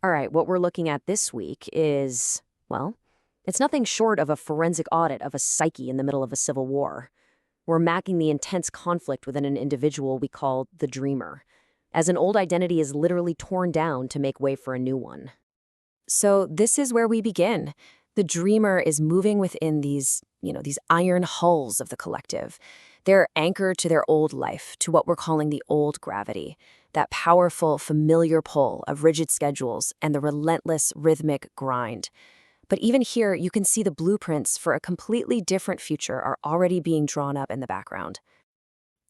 All right, what we're looking at this week is, well, it's nothing short of a forensic audit of a psyche in the middle of a civil war. We're mapping the intense conflict within an individual we call the dreamer, as an old identity is literally torn down to make way for a new one. So this is where we begin. The dreamer is moving within these iron hulls of the collective. They're anchored to their old life, to what we're calling the old gravity, that powerful, familiar pull of rigid schedules and the relentless rhythmic grind. But even here, you can see the blueprints for a completely different future are already being drawn up in the background.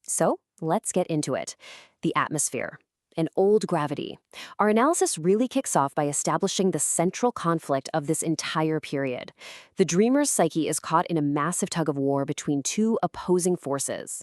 So let's get into it. The atmosphere. An old gravity. Our analysis really kicks off by establishing the central conflict of this entire period. The dreamer's psyche is caught in a massive tug of war between two opposing forces.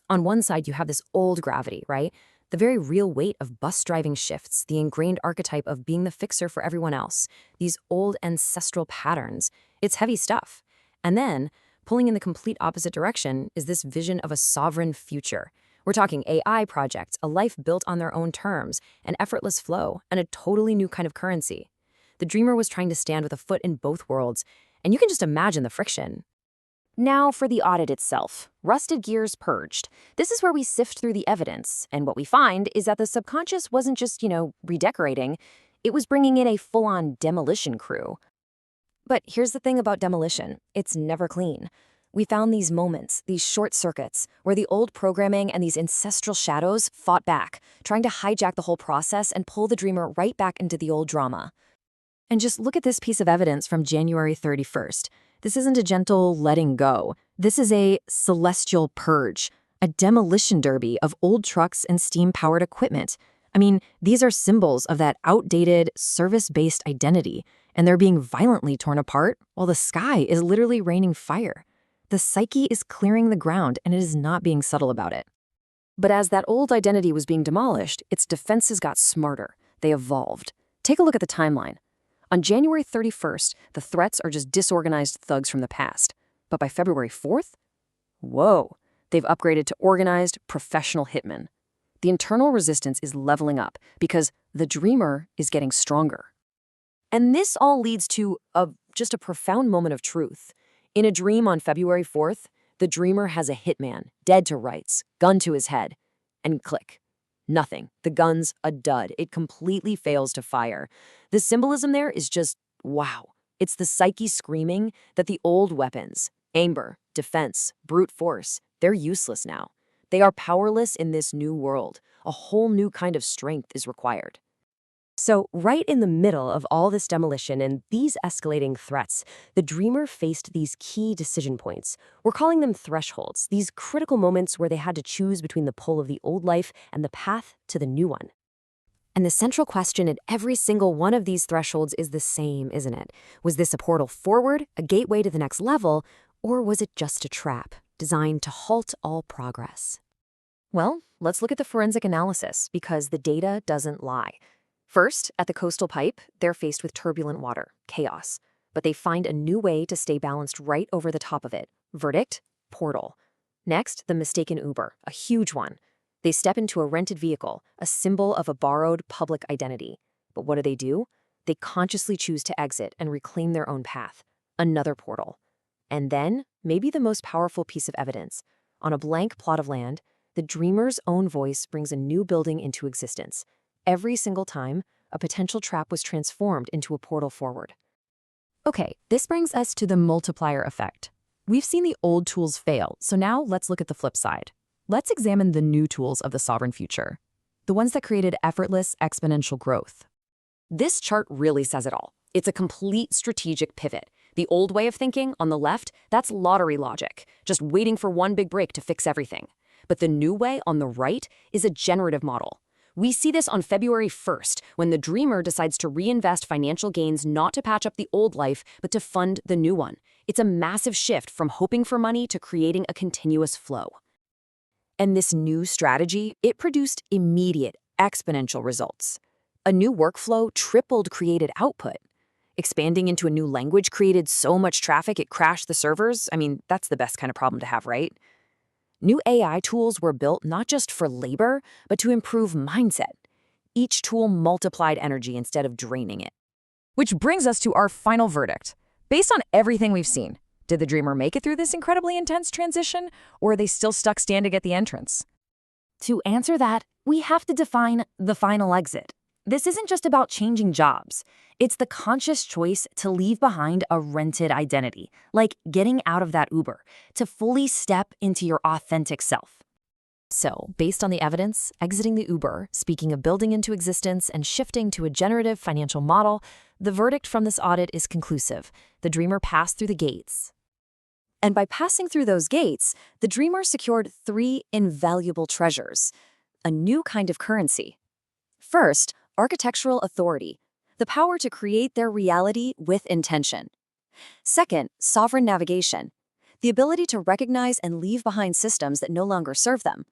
On one side, you have this old gravity, right? The very real weight of bus driving shifts, the ingrained archetype of being the fixer for everyone else, these old ancestral patterns. It's heavy stuff. And then, pulling in the complete opposite direction, is this vision of a sovereign future. We're talking AI projects, a life built on their own terms, an effortless flow, and a totally new kind of currency. The dreamer was trying to stand with a foot in both worlds, and you can just imagine the friction. Now for the audit itself. Rusted gears purged. This is where we sift through the evidence, and what we find is that the subconscious wasn't just, redecorating, it was bringing in a full-on demolition crew. But here's the thing about demolition. It's never clean. We found these moments, these short circuits, where the old programming and these ancestral shadows fought back, trying to hijack the whole process and pull the dreamer right back into the old drama. And just look at this piece of evidence from January 31st. This isn't a gentle letting go. This is a celestial purge, a demolition derby of old trucks and steam-powered equipment. I mean, these are symbols of that outdated, service-based identity, and they're being violently torn apart while the sky is literally raining fire. The psyche is clearing the ground, and it is not being subtle about it. But as that old identity was being demolished, its defenses got smarter. They evolved. Take a look at the timeline. On January 31st, the threats are just disorganized thugs from the past. But by February 4th? Whoa, they've upgraded to organized, professional hitmen. The internal resistance is leveling up because the dreamer is getting stronger. And this all leads to just a profound moment of truth. In a dream on February 4th, the dreamer has a hitman, dead to rights, gun to his head. And click. Nothing. The gun's a dud. It completely fails to fire. The symbolism there is just, wow. It's the psyche screaming that the old weapons, amber, defense, brute force, they're useless now. They are powerless in this new world. A whole new kind of strength is required. So, right in the middle of all this demolition and these escalating threats, the dreamer faced these key decision points. We're calling them thresholds, these critical moments where they had to choose between the pull of the old life and the path to the new one. And the central question at every single one of these thresholds is the same, isn't it? Was this a portal forward, a gateway to the next level, or was it just a trap designed to halt all progress? Well, let's look at the forensic analysis because the data doesn't lie. First, at the coastal pipe, they're faced with turbulent water, chaos. But they find a new way to stay balanced right over the top of it. Verdict? Portal. Next, the mistaken Uber, a huge one. They step into a rented vehicle, a symbol of a borrowed public identity. But what do? They consciously choose to exit and reclaim their own path. Another portal. And then, maybe the most powerful piece of evidence. On a blank plot of land, the dreamer's own voice brings a new building into existence. Every single time, a potential trap was transformed into a portal forward. Okay, this brings us to the multiplier effect. We've seen the old tools fail, so now let's look at the flip side. Let's examine the new tools of the sovereign future, the ones that created effortless exponential growth. This chart really says it all. It's a complete strategic pivot. The old way of thinking, on the left, that's lottery logic, just waiting for one big break to fix everything. But the new way, on the right, is a generative model. We see this on February 1st, when the dreamer decides to reinvest financial gains not to patch up the old life, but to fund the new one. It's a massive shift from hoping for money to creating a continuous flow. And this new strategy, it produced immediate, exponential results. A new workflow tripled created output. Expanding into a new language created so much traffic it crashed the servers. I mean, that's the best kind of problem to have, right? New AI tools were built not just for labor, but to improve mindset. Each tool multiplied energy instead of draining it. Which brings us to our final verdict. Based on everything we've seen, did the dreamer make it through this incredibly intense transition, or are they still stuck standing at the entrance? To answer that, we have to define the final exit. This isn't just about changing jobs. It's the conscious choice to leave behind a rented identity, like getting out of that Uber, to fully step into your authentic self. So, based on the evidence, exiting the Uber, speaking of building into existence and shifting to a generative financial model, the verdict from this audit is conclusive. The dreamer passed through the gates. And by passing through those gates, the dreamer secured 3 invaluable treasures: a new kind of currency. First, architectural authority, the power to create their reality with intention. Second, sovereign navigation, the ability to recognize and leave behind systems that no longer serve them.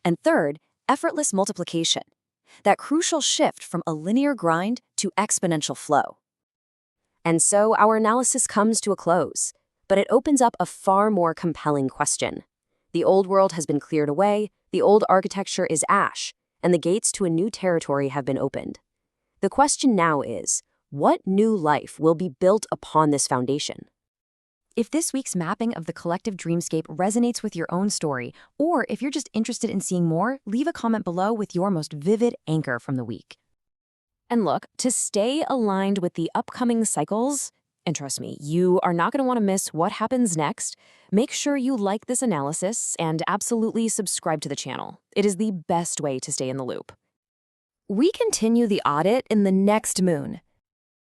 And third, effortless multiplication, that crucial shift from a linear grind to exponential flow. And so our analysis comes to a close, but it opens up a far more compelling question. The old world has been cleared away, the old architecture is ash, and the gates to a new territory have been opened. The question now is, what new life will be built upon this foundation? If this week's mapping of the collective dreamscape resonates with your own story, or if you're just interested in seeing more, leave a comment below with your most vivid anchor from the week. And look, to stay aligned with the upcoming cycles, and trust me, you are not going to want to miss what happens next, make sure you like this analysis and absolutely subscribe to the channel. It is the best way to stay in the loop. We continue the audit in the next moon,